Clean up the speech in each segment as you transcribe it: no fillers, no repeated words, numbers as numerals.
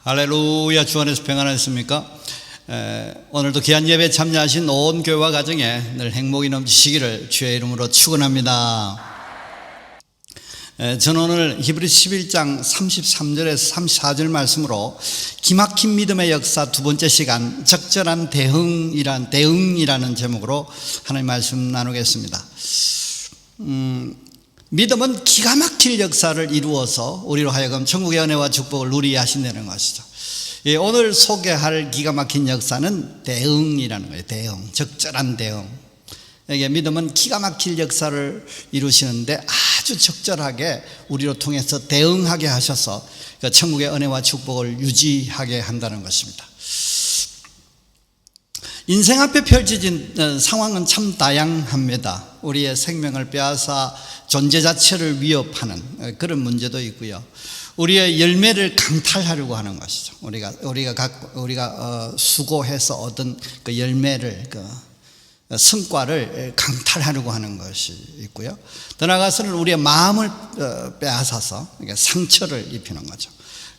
할렐루야. 주 안에서 평안하셨습니까? 오늘도 귀한 예배 참여하신 온 교회와 가정에 늘 행복이 넘치시기를 주의 이름으로 축원합니다. 저는 오늘 히브리서 11장 33절에서 34절 말씀으로 기막힌 믿음의 역사 두 번째 시간 적절한 대응이라는 제목으로 하나님 말씀 나누겠습니다. 믿음은 기가 막힐 역사를 이루어서 우리로 하여금 천국의 은혜와 축복을 누리게 하신다는 것이죠. 오늘 소개할 기가 막힌 역사는 대응이라는 거예요. 대응, 적절한 대응. 이게 믿음은 기가 막힐 역사를 이루시는데 아주 적절하게 우리로 통해서 대응하게 하셔서 천국의 은혜와 축복을 유지하게 한다는 것입니다. 인생 앞에 펼쳐진 상황은 참 다양합니다. 우리의 생명을 빼앗아 존재 자체를 위협하는 그런 문제도 있고요. 우리의 열매를 강탈하려고 하는 것이죠. 우리가 수고해서 얻은 그 열매를, 성과를 강탈하려고 하는 것이 있고요. 더 나아가서는 우리의 마음을 빼앗아서 상처를 입히는 거죠.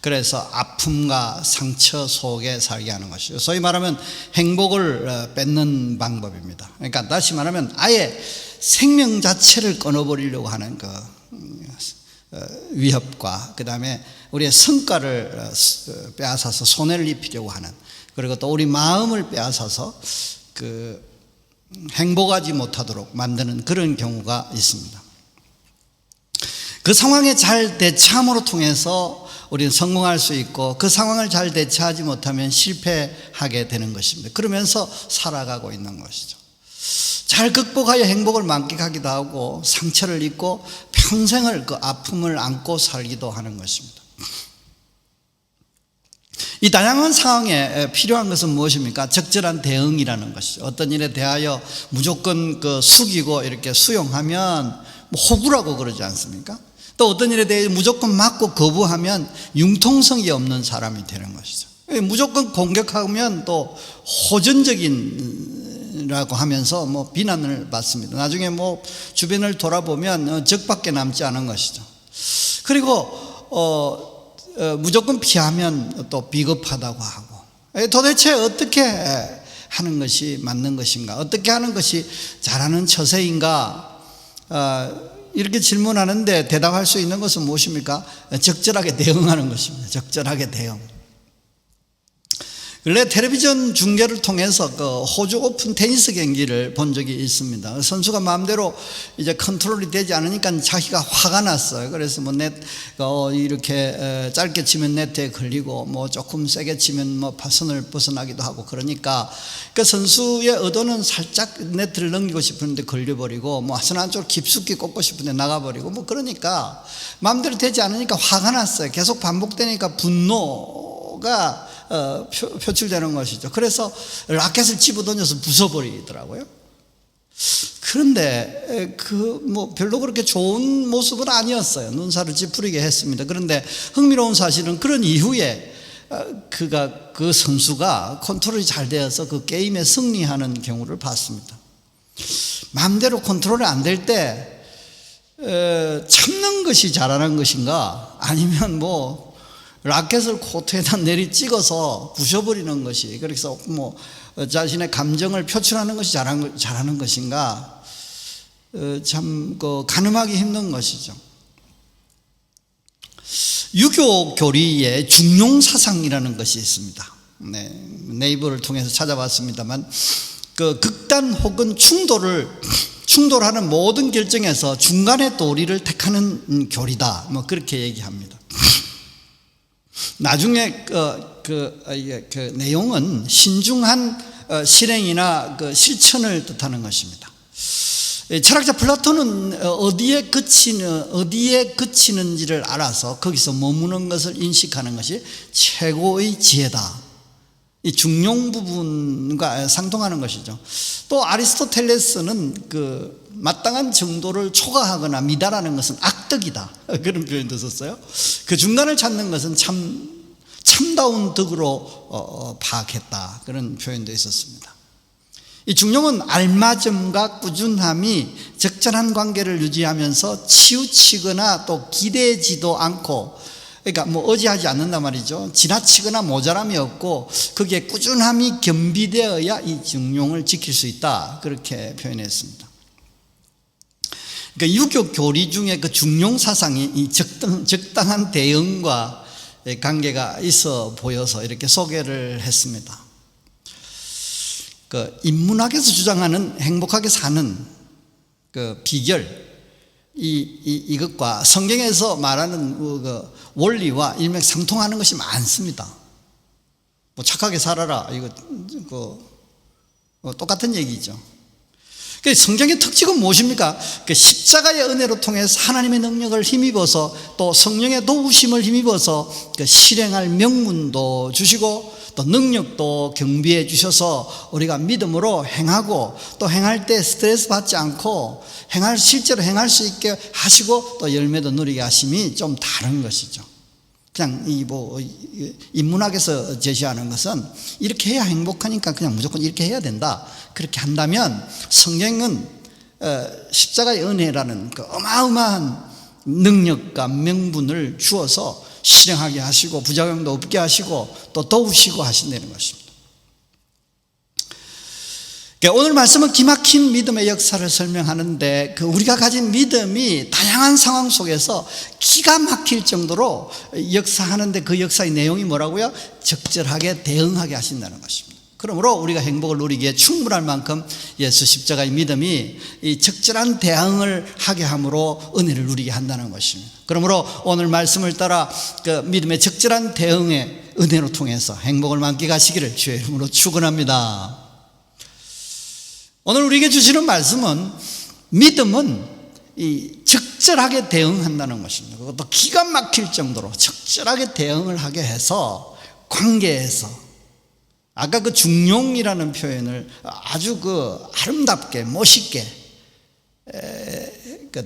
그래서 아픔과 상처 속에 살게 하는 것이죠. 소위 말하면 행복을 뺏는 방법입니다. 그러니까 다시 말하면 아예 생명 자체를 끊어버리려고 하는 그 위협과 그 다음에 우리의 성과를 빼앗아서 손해를 입히려고 하는, 그리고 또 우리 마음을 빼앗아서 행복하지 못하도록 만드는 그런 경우가 있습니다. 그 상황에 잘 대처함으로 통해서 우리는 성공할 수 있고, 그 상황을 잘 대처하지 못하면 실패하게 되는 것입니다. 그러면서 살아가고 있는 것이죠. 잘 극복하여 행복을 만끽하기도 하고 상처를 입고 평생을 그 아픔을 안고 살기도 하는 것입니다. 이 다양한 상황에 필요한 것은 무엇입니까? 적절한 대응이라는 것이죠. 어떤 일에 대하여 무조건 숙이고 이렇게 수용하면 호구라고 그러지 않습니까? 또 어떤 일에 대해 무조건 맞고 거부하면 융통성이 없는 사람이 되는 것이죠. 무조건 공격하면 또 호전적인라고 하면서 비난을 받습니다. 나중에 주변을 돌아보면 적밖에 남지 않은 것이죠. 그리고 무조건 피하면 또 비겁하다고 하고, 도대체 어떻게 하는 것이 맞는 것인가? 어떻게 하는 것이 잘하는 처세인가? 이렇게 질문하는데 대답할 수 있는 것은 무엇입니까? 적절하게 대응하는 것입니다. 적절하게 대응. 근래 텔레비전 중계를 통해서 호주 오픈 테니스 경기를 본 적이 있습니다. 선수가 마음대로 이제 컨트롤이 되지 않으니까 자기가 화가 났어요. 그래서 이렇게 짧게 치면 네트에 걸리고 조금 세게 치면 선을 벗어나기도 하고, 그러니까 그 선수의 의도는 살짝 네트를 넘기고 싶은데 걸려버리고, 선 안쪽으로 깊숙이 꽂고 싶은데 나가버리고, 그러니까 마음대로 되지 않으니까 화가 났어요. 계속 반복되니까 분노가 표출되는 것이죠. 그래서 라켓을 집어던져서 부숴버리더라고요. 그런데 별로 그렇게 좋은 모습은 아니었어요. 눈살을 찌푸리게 했습니다. 그런데 흥미로운 사실은 그런 이후에 그 선수가 컨트롤이 잘 되어서 그 게임에 승리하는 경우를 봤습니다. 마음대로 컨트롤이 안 될 때 참는 것이 잘하는 것인가, 아니면 라켓을 코트에다 내리 찍어서 부셔버리는 것이, 그래서 자신의 감정을 표출하는 것이 잘하는 것인가, 참 가늠하기 힘든 것이죠. 유교 교리에 중용사상이라는 것이 있습니다. 네이버를 통해서 찾아봤습니다만, 극단 혹은 충돌하는 모든 결정에서 중간의 도리를 택하는 교리다, 그렇게 얘기합니다. 나중에 그 내용은 신중한 실행이나 실천을 뜻하는 것입니다. 철학자 플라톤은 어디에 그치는지를 알아서 거기서 머무는 것을 인식하는 것이 최고의 지혜다. 이 중용 부분과 상통하는 것이죠. 또 아리스토텔레스는 마땅한 정도를 초과하거나 미달하는 것은 악덕이다, 그런 표현도 썼어요. 그 중간을 찾는 것은 참다운 덕으로 파악했다, 그런 표현도 있었습니다. 이 중용은 알맞음과 꾸준함이 적절한 관계를 유지하면서 치우치거나 또 기대지도 않고 그러니까 뭐 의지하지 않는단 말이죠. 지나치거나 모자람이 없고 거기에 꾸준함이 겸비되어야 이 중용을 지킬 수 있다, 그렇게 표현했습니다. 그러니까 유교 교리 중에 그 중용 사상이 이 적당한 대응과 관계가 있어 보여서 이렇게 소개를 했습니다. 그 인문학에서 주장하는 행복하게 사는 그 비결, 이것과 성경에서 말하는 그 원리와 일맥상통하는 것이 많습니다. 뭐 착하게 살아라, 이거 똑같은 얘기죠. 성경의 특징은 무엇입니까? 십자가의 은혜로 통해서 하나님의 능력을 힘입어서 또 성령의 도우심을 힘입어서 실행할 명분도 주시고 또 능력도 경비해 주셔서 우리가 믿음으로 행하고 또 행할 때 스트레스 받지 않고 실제로 행할 수 있게 하시고 또 열매도 누리게 하심이 좀 다른 것이죠. 그냥 인문학에서 제시하는 것은 이렇게 해야 행복하니까 그냥 무조건 이렇게 해야 된다, 그렇게 한다면 성경은 십자가의 은혜라는 그 어마어마한 능력과 명분을 주어서 실행하게 하시고 부작용도 없게 하시고 또 도우시고 하신다는 것입니다. 오늘 말씀은 기막힌 믿음의 역사를 설명하는데 우리가 가진 믿음이 다양한 상황 속에서 기가 막힐 정도로 역사하는데 그 역사의 내용이 뭐라고요? 적절하게 대응하게 하신다는 것입니다. 그러므로 우리가 행복을 누리기에 충분할 만큼 예수 십자가의 믿음이 이 적절한 대응을 하게 함으로 은혜를 누리게 한다는 것입니다. 그러므로 오늘 말씀을 따라 그 믿음의 적절한 대응의 은혜로 통해서 행복을 만끽하시기를 주의 이름으로 축원합니다. 오늘 우리에게 주시는 말씀은 믿음은 이 적절하게 대응한다는 것입니다. 그것도 기가 막힐 정도로 적절하게 대응을 하게 해서 관계에서 아까 그 중용이라는 표현을 아주 아름답게 멋있게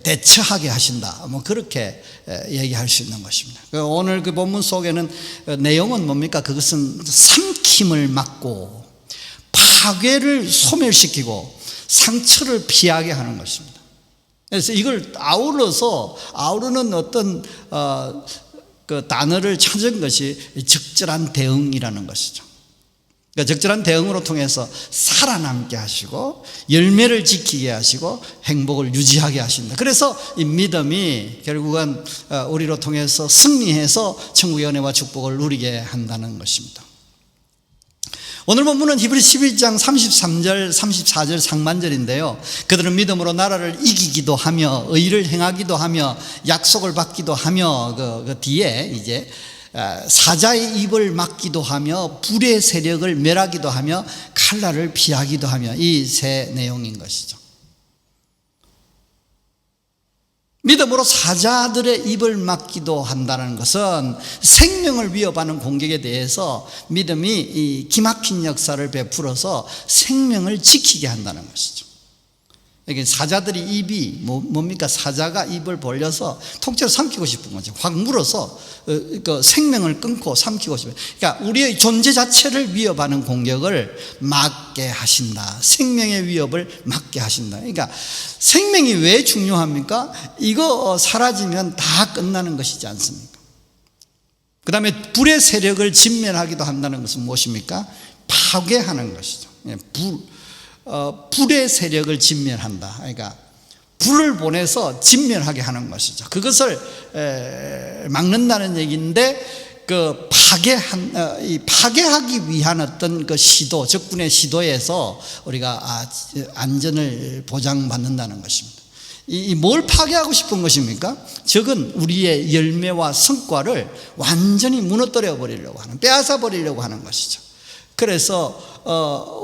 대처하게 하신다, 뭐 그렇게 얘기할 수 있는 것입니다. 오늘 그 본문 속에는 내용은 뭡니까? 그것은 삼킴을 막고 파괴를 소멸시키고 상처를 피하게 하는 것입니다. 그래서 이걸 아우르는 어떤 그 단어를 찾은 것이 적절한 대응이라는 것이죠. 그러니까 적절한 대응으로 통해서 살아남게 하시고 열매를 지키게 하시고 행복을 유지하게 하신다. 그래서 이 믿음이 결국은 우리로 통해서 승리해서 천국의 은혜와 축복을 누리게 한다는 것입니다. 오늘 본문은 히브리서 11장 33절 34절 상반절인데요, 그들은 믿음으로 나라를 이기기도 하며 의를 행하기도 하며 약속을 받기도 하며 그 뒤에 이제 사자의 입을 막기도 하며 불의 세력을 멸하기도 하며 칼날을 피하기도 하며, 이 세 내용인 것이죠. 믿음으로 사자들의 입을 막기도 한다는 것은 생명을 위협하는 공격에 대해서 믿음이 이 기막힌 역사를 베풀어서 생명을 지키게 한다는 것이죠. 이게 사자들이 입이 뭡니까? 사자가 입을 벌려서 통째로 삼키고 싶은 거죠. 확 물어서 그 생명을 끊고 삼키고 싶어요. 그러니까 우리의 존재 자체를 위협하는 공격을 막게 하신다. 생명의 위협을 막게 하신다. 그러니까 생명이 왜 중요합니까? 이거 사라지면 다 끝나는 것이지 않습니까? 그 다음에 불의 세력을 진멸하기도 한다는 것은 무엇입니까? 파괴하는 것이죠. 불의 세력을 진멸한다. 그러니까 불을 보내서 진멸하게 하는 것이죠. 그것을 막는다는 얘기인데 파괴하기 위한 어떤 그 시도, 적군의 시도에서 우리가 안전을 보장받는다는 것입니다. 뭘 파괴하고 싶은 것입니까? 적은 우리의 열매와 성과를 완전히 무너뜨려 버리려고 빼앗아 버리려고 하는 것이죠. 그래서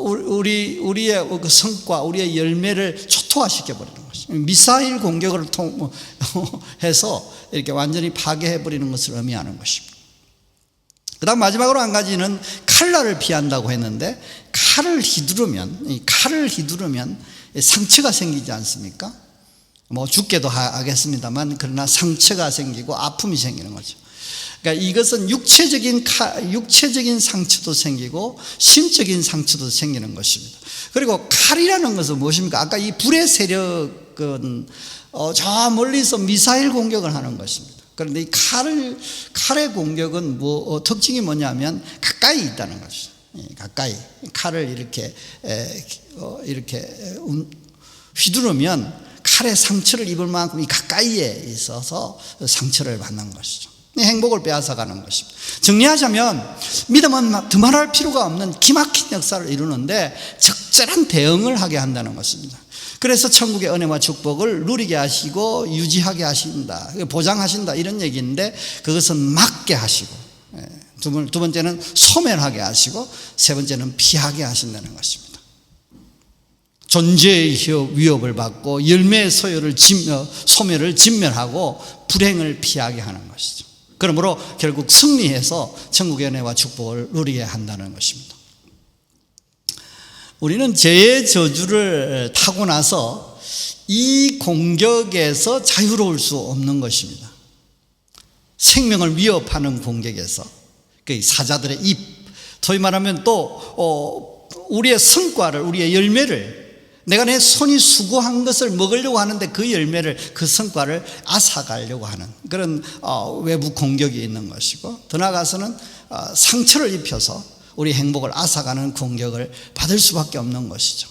우리의 그 성과, 우리의 열매를 초토화시켜 버리는 것이죠. 미사일 공격을 해서 이렇게 완전히 파괴해 버리는 것을 의미하는 것입니다. 그 다음 마지막으로 한 가지는 칼날을 피한다고 했는데, 칼을 휘두르면 상처가 생기지 않습니까? 뭐 죽게도 하겠습니다만, 그러나 상처가 생기고 아픔이 생기는 거죠. 그러니까 이것은 육체적인 상처도 생기고 심적인 상처도 생기는 것입니다. 그리고 칼이라는 것은 무엇입니까? 아까 이 불의 세력은 저 멀리서 미사일 공격을 하는 것입니다. 그런데 이 칼의 공격은 특징이 뭐냐면 가까이 있다는 거죠. 가까이. 칼을 이렇게 휘두르면 칼의 상처를 입을 만큼 이 가까이에 있어서 상처를 받는 것이죠. 행복을 빼앗아가는 것입니다. 정리하자면 믿음은 두말할 필요가 없는 기막힌 역사를 이루는데 적절한 대응을 하게 한다는 것입니다. 그래서 천국의 은혜와 축복을 누리게 하시고 유지하게 하신다, 보장하신다, 이런 얘기인데 그것은 막게 하시고, 두 번째는 소멸하게 하시고, 세 번째는 피하게 하신다는 것입니다. 존재의 위협을 받고 열매의 소멸을 진멸하고 불행을 피하게 하는 것이죠. 그러므로 결국 승리해서 천국의 은혜와 축복을 누리게 한다는 것입니다. 우리는 죄의 저주를 타고 나서 이 공격에서 자유로울 수 없는 것입니다. 생명을 위협하는 공격에서, 그 사자들의 입, 소위 말하면 또 우리의 성과를, 우리의 열매를, 내가 내 손이 수고한 것을 먹으려고 하는데 그 열매를, 그 성과를 앗아가려고 하는 그런 외부 공격이 있는 것이고, 더 나아가서는 상처를 입혀서 우리 행복을 앗아가는 공격을 받을 수밖에 없는 것이죠.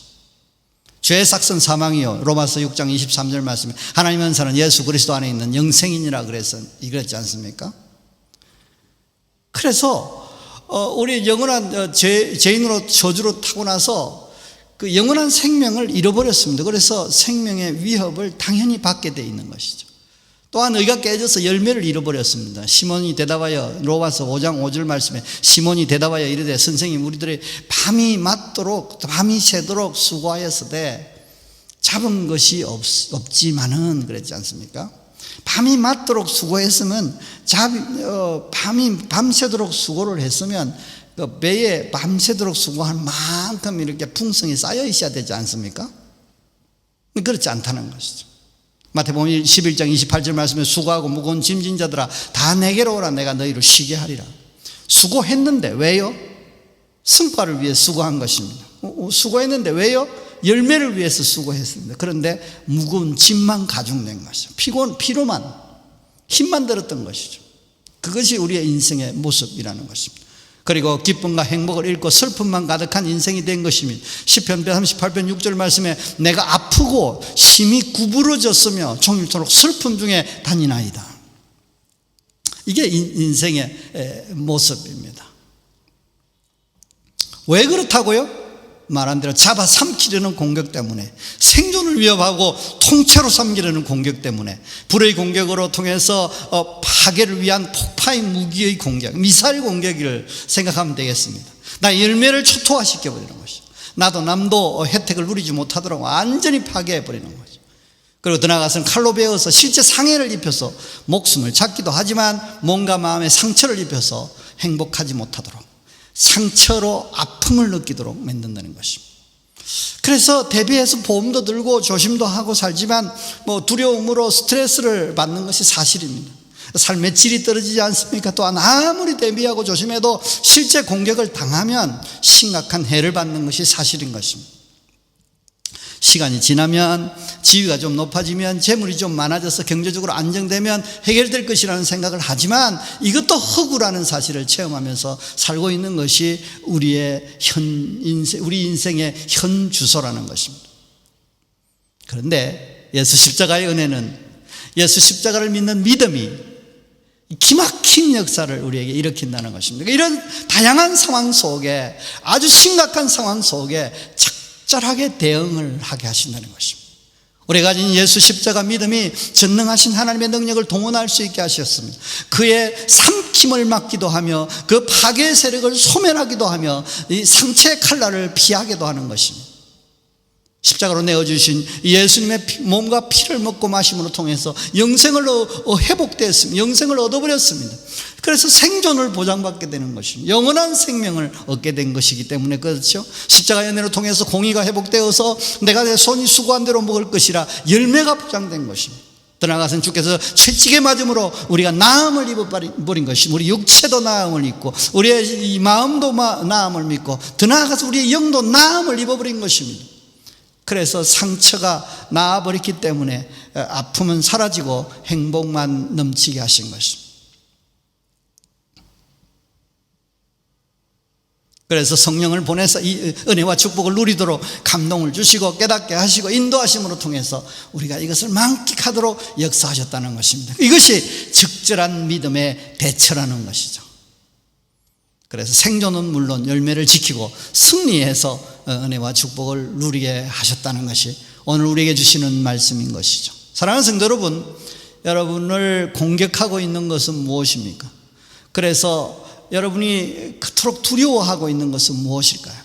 죄의 삭선 사망이요, 로마서 6장 23절 말씀에 하나님의 은사는 예수 그리스도 안에 있는 영생이니라 그랬지 않습니까? 그래서 우리 영원한 죄인으로 저주로 타고 나서 그 영원한 생명을 잃어버렸습니다. 그래서 생명의 위협을 당연히 받게 돼 있는 것이죠. 또한 의가 깨져서 열매를 잃어버렸습니다. 시몬이 대답하여, 로마서 5장 5절 말씀에 시몬이 대답하여 이르되 선생님, 우리들이 밤이 새도록 수고하였으되 잡은 것이 없지만은, 그랬지 않습니까? 밤이 맞도록 수고했으면, 밤이 밤새도록 수고를 했으면 그 배에 밤새도록 수고한 만큼 이렇게 풍성이 쌓여 있어야 되지 않습니까? 그렇지 않다는 것이죠. 마태복음 11장 28절 말씀에 수고하고 무거운 짐진 자들아 다 내게로 오라, 내가 너희를 쉬게 하리라. 수고했는데 왜요? 성과를 위해 수고한 것입니다. 수고했는데 왜요? 열매를 위해서 수고했습니다. 그런데 무거운 짐만 가중된 것이죠. 피로만, 힘만 들었던 것이죠. 그것이 우리의 인생의 모습이라는 것입니다. 그리고 기쁨과 행복을 잃고 슬픔만 가득한 인생이 된 것입니다. 시편 138편 6절 말씀에 내가 아프고 심히 구부러졌으며 종일토록 슬픔 중에 다니나이다. 이게 인생의 모습입니다. 왜 그렇다고요? 말한 대로 잡아삼키려는 공격 때문에, 생존을 위협하고 통째로 삼키려는 공격 때문에, 불의 공격으로 통해서 파괴를 위한 폭파의 무기의 공격, 미사일 공격을 생각하면 되겠습니다. 나의 열매를 초토화시켜버리는 것이죠. 나도 남도 혜택을 누리지 못하도록 완전히 파괴해버리는 거죠. 그리고 더 나아가서는 칼로 베어서 실제 상해를 입혀서 목숨을 잡기도 하지만 몸과 마음에 상처를 입혀서 행복하지 못하도록, 상처로 아픔을 느끼도록 만든다는 것입니다. 그래서 대비해서 보험도 들고 조심도 하고 살지만 두려움으로 스트레스를 받는 것이 사실입니다. 삶의 질이 떨어지지 않습니까? 또한 아무리 대비하고 조심해도 실제 공격을 당하면 심각한 해를 받는 것이 사실인 것입니다. 시간이 지나면, 지위가 좀 높아지면, 재물이 좀 많아져서 경제적으로 안정되면 해결될 것이라는 생각을 하지만 이것도 허구라는 사실을 체험하면서 살고 있는 것이 우리 인생의 현 주소라는 것입니다. 그런데 예수 십자가의 은혜는, 예수 십자가를 믿는 믿음이 기막힌 역사를 우리에게 일으킨다는 것입니다. 이런 다양한 상황 속에, 아주 심각한 상황 속에 적절하게 대응을 하게 하신다는 것입니다. 우리가 가진 예수 십자가 믿음이 전능하신 하나님의 능력을 동원할 수 있게 하셨습니다. 그의 삼킴을 막기도 하며 그 파괴의 세력을 소멸하기도 하며 이 상처의 칼날을 피하기도 하는 것입니다. 십자가로 내어주신 예수님의 몸과 피를 먹고 마심으로 통해서 영생을 회복되었습니다. 영생을 얻어버렸습니다. 그래서 생존을 보장받게 되는 것입니다. 영원한 생명을 얻게 된 것이기 때문에 그렇죠. 십자가의 은혜로 통해서 공의가 회복되어서 내가 내 손이 수고한 대로 먹을 것이라 열매가 보장된 것입니다. 더 나아가서는 주께서 채찍에 맞음으로 우리가 나음을 입어버린 것이, 우리 육체도 나음을 입고 우리의 이 마음도 나음을 믿고 더 나아가서 우리의 영도 나음을 입어버린 것입니다. 그래서 상처가 나아버렸기 때문에 아픔은 사라지고 행복만 넘치게 하신 것입니다. 그래서 성령을 보내서 이 은혜와 축복을 누리도록 감동을 주시고 깨닫게 하시고 인도하심으로 통해서 우리가 이것을 만끽하도록 역사하셨다는 것입니다. 이것이 적절한 믿음의 대처라는 것이죠. 그래서 생존은 물론 열매를 지키고 승리해서 은혜와 축복을 누리게 하셨다는 것이 오늘 우리에게 주시는 말씀인 것이죠. 사랑하는 성도 여러분, 여러분을 공격하고 있는 것은 무엇입니까? 그래서 여러분이 그토록 두려워하고 있는 것은 무엇일까요?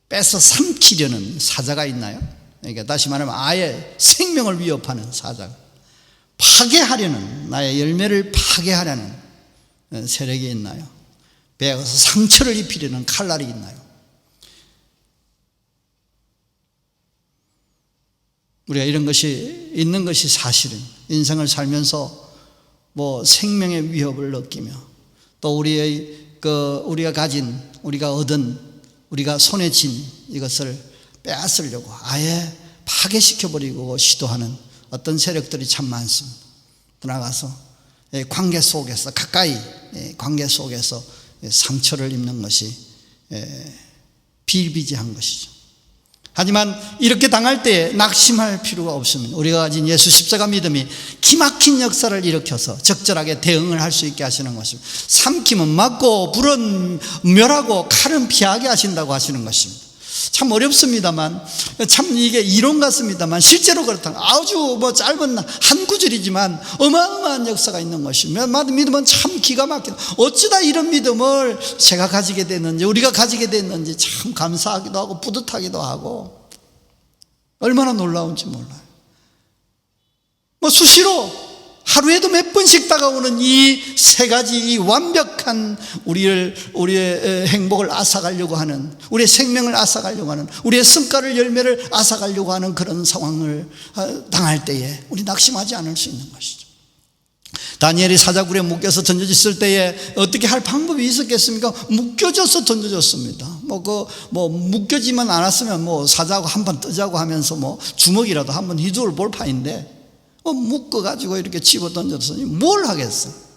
뺏어 삼키려는 사자가 있나요? 그러니까 다시 말하면 아예 생명을 위협하는 사자가, 파괴하려는, 나의 열매를 파괴하려는 세력이 있나요? 배에서 상처를 입히려는 칼날이 있나요? 우리가 이런 것이 있는 것이 사실은 인생을 살면서 생명의 위협을 느끼며 또 우리가 가진, 우리가 얻은, 우리가 손에 쥔 이것을 빼앗으려고 아예 파괴시켜버리고 시도하는 어떤 세력들이 참 많습니다. 나아가서 관계 속에서, 가까이 관계 속에서 상처를 입는 것이 비일비재한 것이죠. 하지만 이렇게 당할 때에 낙심할 필요가 없습니다. 우리가 가진 예수 십자가 믿음이 기막힌 역사를 일으켜서 적절하게 대응을 할 수 있게 하시는 것입니다. 삼킴은 막고 불은 멸하고 칼은 피하게 하신다고 하시는 것입니다. 참 어렵습니다만, 참 이게 이론 같습니다만 실제로 그렇다. 아주 짧은 한 구절이지만 어마어마한 역사가 있는 것입니다. 믿음은 참 기가 막히다. 어찌다 이런 믿음을 제가 가지게 됐는지, 우리가 가지게 됐는지 참 감사하기도 하고 뿌듯하기도 하고 얼마나 놀라운지 몰라요. 수시로 하루에도 몇 번씩 다가오는 이 세 가지, 이 완벽한 우리의 행복을 앗아가려고 하는, 우리의 생명을 앗아가려고 하는, 우리의 성과를, 열매를 앗아가려고 하는 그런 상황을 당할 때에 우리 낙심하지 않을 수 있는 것이죠. 다니엘이 사자굴에 묶여서 던져졌을 때에 어떻게 할 방법이 있었겠습니까? 묶여져서 던져졌습니다. 묶여지만 않았으면 사자하고 한번 뜨자고 하면서 주먹이라도 한번 휘두를 볼 판인데 묶어가지고 이렇게 집어 던졌으니 뭘 하겠어?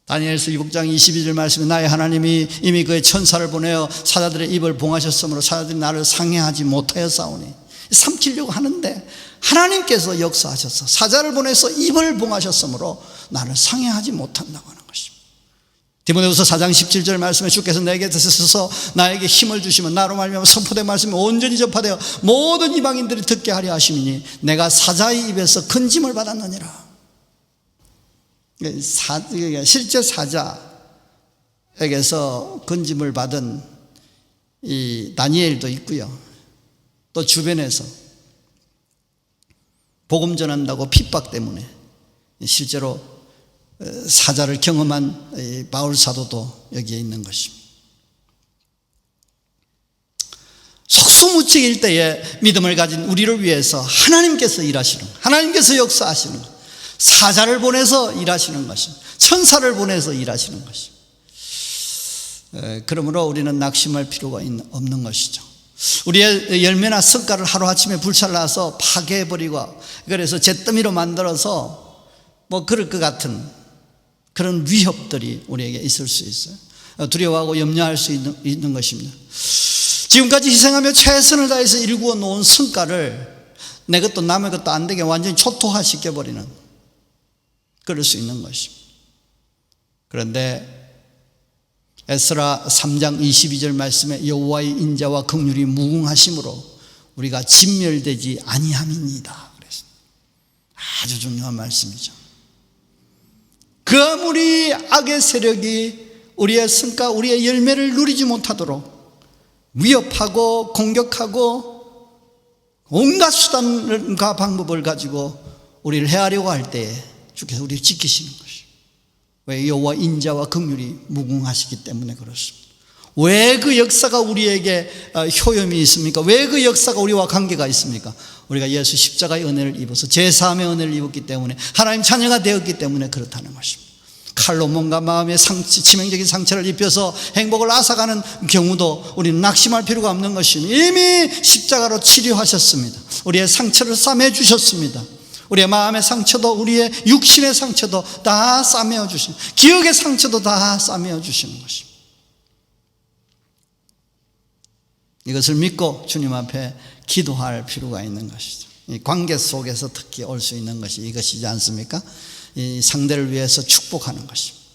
다니엘서 6장 22절 말씀에 나의 하나님이 이미 그의 천사를 보내어 사자들의 입을 봉하셨으므로 사자들이 나를 상해하지 못하였사오니, 삼키려고 하는데 하나님께서 역사하셔서 사자를 보내서 입을 봉하셨으므로 나를 상해하지 못한다고 하는 것입니다. 디모데후서 4장 17절 말씀에 주께서 내게 서서 나에게 힘을 주시면 나로 말미암아 선포된 말씀이 온전히 접하되어 모든 이방인들이 듣게 하려 하심이니 내가 사자의 입에서 건짐을 받았느니라. 실제 사자에게서 건짐을 받은 이 다니엘도 있고요, 또 주변에서 복음 전한다고 핍박 때문에 실제로 사자를 경험한 바울 사도도 여기에 있는 것입니다. 속수무책일 때에 믿음을 가진 우리를 위해서 하나님께서 일하시는, 하나님께서 역사하시는 것, 사자를 보내서 일하시는 것입니다. 천사를 보내서 일하시는 것입니다. 그러므로 우리는 낙심할 필요가 없는 것이죠. 우리의 열매나 성과를 하루아침에 불살라서 파괴해버리고, 그래서 잿더미로 만들어서 그럴 것 같은 그런 위협들이 우리에게 있을 수 있어요. 두려워하고 염려할 수 있는 것입니다. 지금까지 희생하며 최선을 다해서 일구어 놓은 성과를 내 것도 남의 것도 안 되게 완전히 초토화시켜버리는, 그럴 수 있는 것입니다. 그런데 에스라 3장 22절 말씀에 여호와의 인자와 긍휼이 무궁하심으로 우리가 진멸되지 아니함이니이다. 그래서 아주 중요한 말씀이죠. 그 아무리 악의 세력이 우리의 성과, 우리의 열매를 누리지 못하도록 위협하고 공격하고 온갖 수단과 방법을 가지고 우리를 해하려고 할 때에 주께서 우리를 지키시는 것이에요. 왜? 여호와 인자와 긍휼이 무궁하시기 때문에 그렇습니다. 왜 그 역사가 우리에게 효염이 있습니까? 왜 그 역사가 우리와 관계가 있습니까? 우리가 예수 십자가의 은혜를 입어서 제사함의 은혜를 입었기 때문에, 하나님 자녀가 되었기 때문에 그렇다는 것입니다. 칼로 뭔가 마음의 치명적인 상처를 입혀서 행복을 앗아가는 경우도 우리는 낙심할 필요가 없는 것입니다. 이미 십자가로 치료하셨습니다. 우리의 상처를 싸매 주셨습니다. 우리의 마음의 상처도 우리의 육신의 상처도 다 싸매어 주십니다. 기억의 상처도 다 싸매어 주시는 것입니다. 이것을 믿고 주님 앞에 기도할 필요가 있는 것이죠. 이 관계 속에서 특히 올 수 있는 것이 이것이지 않습니까? 이 상대를 위해서 축복하는 것입니다.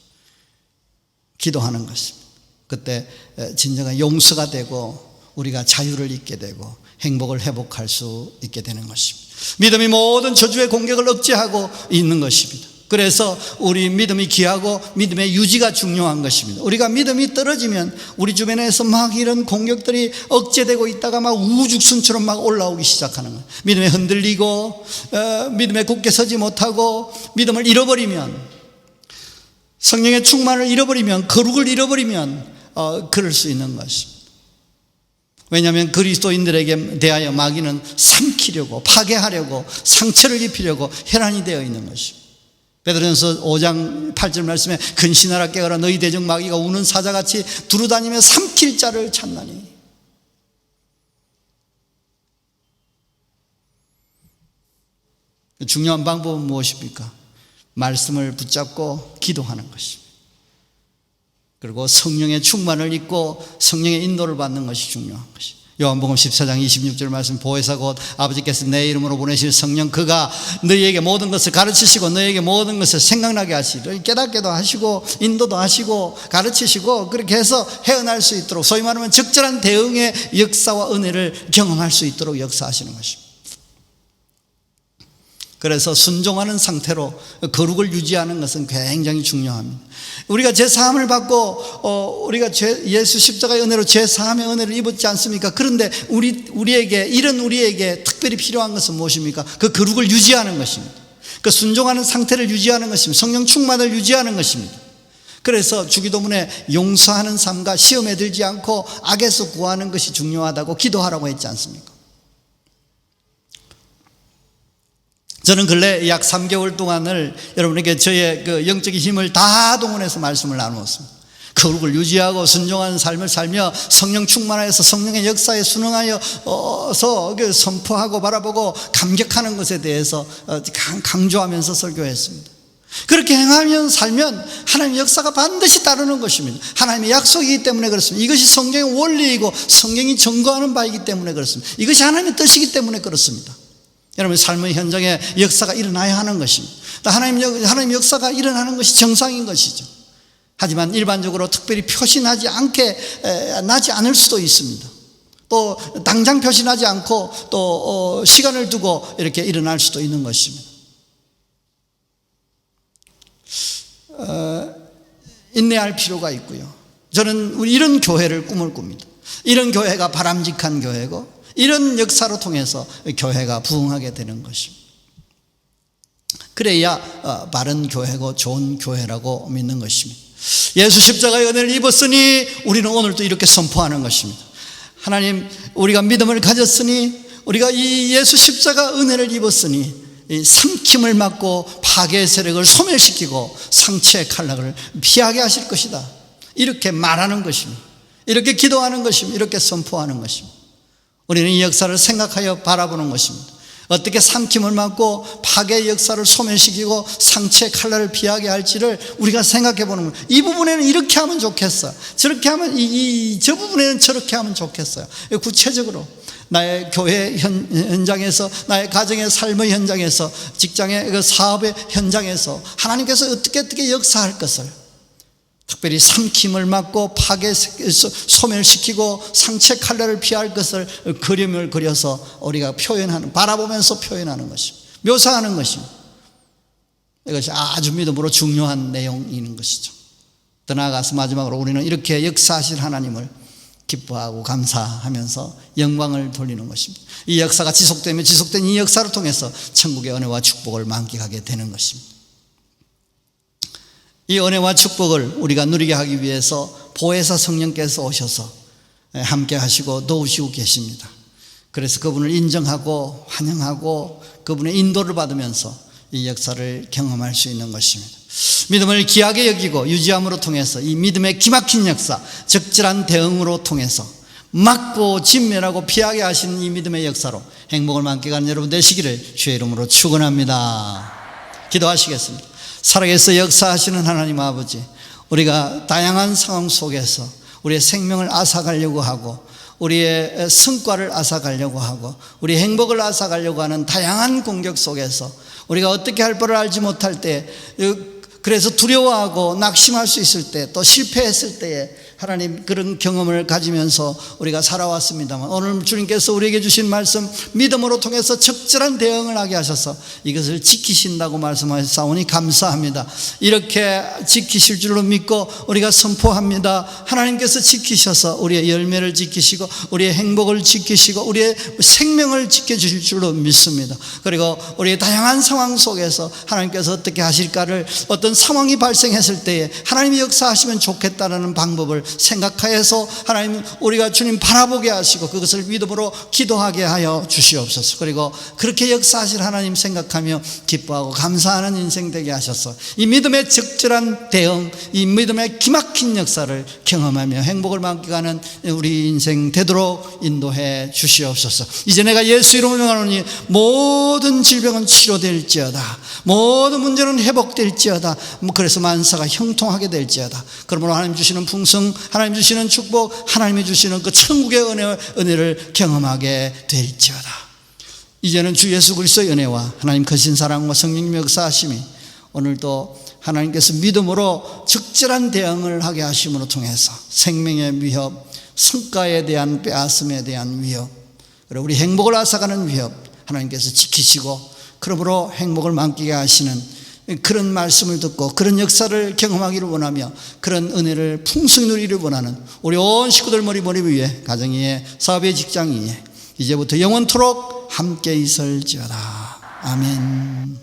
기도하는 것입니다. 그때 진정한 용서가 되고 우리가 자유를 잊게 되고 행복을 회복할 수 있게 되는 것입니다. 믿음이 모든 저주의 공격을 억제하고 있는 것입니다. 그래서 우리 믿음이 귀하고 믿음의 유지가 중요한 것입니다. 우리가 믿음이 떨어지면 우리 주변에서 막 이런 공격들이 억제되고 있다가 막 우후죽순처럼 막 올라오기 시작하는 거예요. 믿음에 흔들리고 믿음에 굳게 서지 못하고 믿음을 잃어버리면, 성령의 충만을 잃어버리면, 거룩을 잃어버리면 그럴 수 있는 것입니다. 왜냐하면 그리스도인들에게 대하여 마귀는 삼키려고, 파괴하려고, 상처를 입히려고 혈안이 되어 있는 것입니다. 베드로전서 5장 8절 말씀에 근신하라 깨어라 너희 대적 마귀가 우는 사자같이 두루다니며 삼킬 자를 찾나니. 중요한 방법은 무엇입니까? 말씀을 붙잡고 기도하는 것입니다. 그리고 성령의 충만을 입고 성령의 인도를 받는 것이 중요한 것입니다. 요한복음 14장 26절 말씀, 보혜사 곧 아버지께서 내 이름으로 보내실 성령 그가 너희에게 모든 것을 가르치시고 너희에게 모든 것을 생각나게 하시고 깨닫게도 하시고 인도도 하시고 가르치시고 그렇게 해서 헤어날 수 있도록, 소위 말하면 적절한 대응의 역사와 은혜를 경험할 수 있도록 역사하시는 것입니다. 그래서 순종하는 상태로 거룩을 유지하는 것은 굉장히 중요합니다. 우리가 제3을 받고 우리가 예수 십자가의 은혜로 제3의 은혜를 입었지 않습니까? 그런데 우리에게 특별히 필요한 것은 무엇입니까? 그 거룩을 유지하는 것입니다. 그 순종하는 상태를 유지하는 것입니다. 성령 충만을 유지하는 것입니다. 그래서 주기도문에 용서하는 삶과 시험에 들지 않고 악에서 구하는 것이 중요하다고 기도하라고 했지 않습니까? 저는 근래 약 3개월 동안을 여러분에게 저의 그 영적인 힘을 다 동원해서 말씀을 나누었습니다. 거룩을 유지하고 순종하는 삶을 살며 성령 충만하여서 성령의 역사에 순응하여서 선포하고 바라보고 감격하는 것에 대해서 강조하면서 설교했습니다. 그렇게 행하면 살면 하나님의 역사가 반드시 따르는 것입니다. 하나님의 약속이기 때문에 그렇습니다. 이것이 성경의 원리이고 성경이 증거하는 바이기 때문에 그렇습니다. 이것이 하나님의 뜻이기 때문에 그렇습니다. 여러분 삶의 현장에 역사가 일어나야 하는 것입니다. 하나님의 역사가 일어나는 것이 정상인 것이죠. 하지만 일반적으로 특별히 표시나지 않을 수도 있습니다. 또 당장 표시나지 않고 또 시간을 두고 이렇게 일어날 수도 있는 것입니다. 인내할 필요가 있고요. 저는 이런 교회를 꿈을 꿉니다. 이런 교회가 바람직한 교회고 이런 역사로 통해서 교회가 부흥하게 되는 것입니다. 그래야 바른 교회고 좋은 교회라고 믿는 것입니다. 예수 십자가의 은혜를 입었으니 우리는 오늘도 이렇게 선포하는 것입니다. 하나님, 우리가 믿음을 가졌으니, 우리가 이 예수 십자가 은혜를 입었으니 이 삼킴을 막고 파괴의 세력을 소멸시키고 상처의 칼날을 피하게 하실 것이다. 이렇게 말하는 것입니다. 이렇게 기도하는 것입니다. 이렇게 선포하는 것입니다. 우리는 이 역사를 생각하여 바라보는 것입니다. 어떻게 삼킴을 막고 파괴의 역사를 소멸시키고 상처의 칼날을 피하게 할지를 우리가 생각해 보는 거예요. 이 부분에는 이렇게 하면 좋겠어, 저렇게 하면 저 부분에는 저렇게 하면 좋겠어요. 구체적으로 나의 교회 현장에서, 나의 가정의 삶의 현장에서, 직장의 그 사업의 현장에서 하나님께서 어떻게 역사할 것을, 특별히 삼킴을 막고 파괴 소멸시키고 상처 칼날을 피할 것을 그림을 그려서 우리가 바라보면서 표현하는 것입니다. 묘사하는 것입니다. 이것이 아주 믿음으로 중요한 내용인 것이죠. 더 나아가서 마지막으로 우리는 이렇게 역사하실 하나님을 기뻐하고 감사하면서 영광을 돌리는 것입니다. 이 역사가 지속된 이 역사를 통해서 천국의 은혜와 축복을 만끽하게 되는 것입니다. 이 은혜와 축복을 우리가 누리게 하기 위해서 보혜사 성령께서 오셔서 함께 하시고 도우시고 계십니다. 그래서 그분을 인정하고 환영하고 그분의 인도를 받으면서 이 역사를 경험할 수 있는 것입니다. 믿음을 귀하게 여기고 유지함으로 통해서 이 믿음의 기막힌 역사, 적절한 대응으로 통해서 막고 진멸하고 피하게 하시는 이 믿음의 역사로 행복을 만끽하는 여러분 되시기를 주의 이름으로 축원합니다. 기도하시겠습니다. 살아계서 역사하시는 하나님 아버지, 우리가 다양한 상황 속에서 우리의 생명을 앗아가려고 하고 우리의 성과를 앗아가려고 하고 우리의 행복을 앗아가려고 하는 다양한 공격 속에서 우리가 어떻게 할 바를 알지 못할 때, 그래서 두려워하고 낙심할 수 있을 때, 또 실패했을 때에 하나님 그런 경험을 가지면서 우리가 살아왔습니다만, 오늘 주님께서 우리에게 주신 말씀 믿음으로 통해서 적절한 대응을 하게 하셔서 이것을 지키신다고 말씀하셨사오니 감사합니다. 이렇게 지키실 줄로 믿고 우리가 선포합니다. 하나님께서 지키셔서 우리의 열매를 지키시고 우리의 행복을 지키시고 우리의 생명을 지켜주실 줄로 믿습니다. 그리고 우리의 다양한 상황 속에서 하나님께서 어떻게 하실까를, 어떤 상황이 발생했을 때에 하나님이 역사하시면 좋겠다라는 방법을 생각하여서 하나님, 우리가 주님 바라보게 하시고 그것을 믿음으로 기도하게 하여 주시옵소서. 그리고 그렇게 역사하실 하나님 생각하며 기뻐하고 감사하는 인생 되게 하셔서 이 믿음의 적절한 대응, 이 믿음의 기막힌 역사를 경험하며 행복을 만끽하는 우리 인생 되도록 인도해 주시옵소서. 이제 내가 예수 이름으로 명하노니 모든 질병은 치료될지어다, 모든 문제는 회복될지어다, 그래서 만사가 형통하게 될지어다. 그러므로 하나님 주시는 풍성, 하나님 주시는 축복, 하나님이 주시는 그 천국의 은혜를 경험하게 될지어다. 이제는 주 예수 그리스도의 은혜와 하나님 크신 사랑과 성령님의 역사하심이 오늘도 하나님께서 믿음으로 적절한 대응을 하게 하심으로 통해서 생명의 위협, 성과에 대한 빼앗음에 대한 위협, 그리고 우리 행복을 앗아가는 위협 하나님께서 지키시고, 그러므로 행복을 만끽하게 하시는 그런 말씀을 듣고 그런 역사를 경험하기를 원하며 그런 은혜를 풍성히 누리기를 원하는 우리 온 식구들 머리 위에, 가정 위에, 사업의 직장 위에 이제부터 영원토록 함께 있을지어다. 아멘.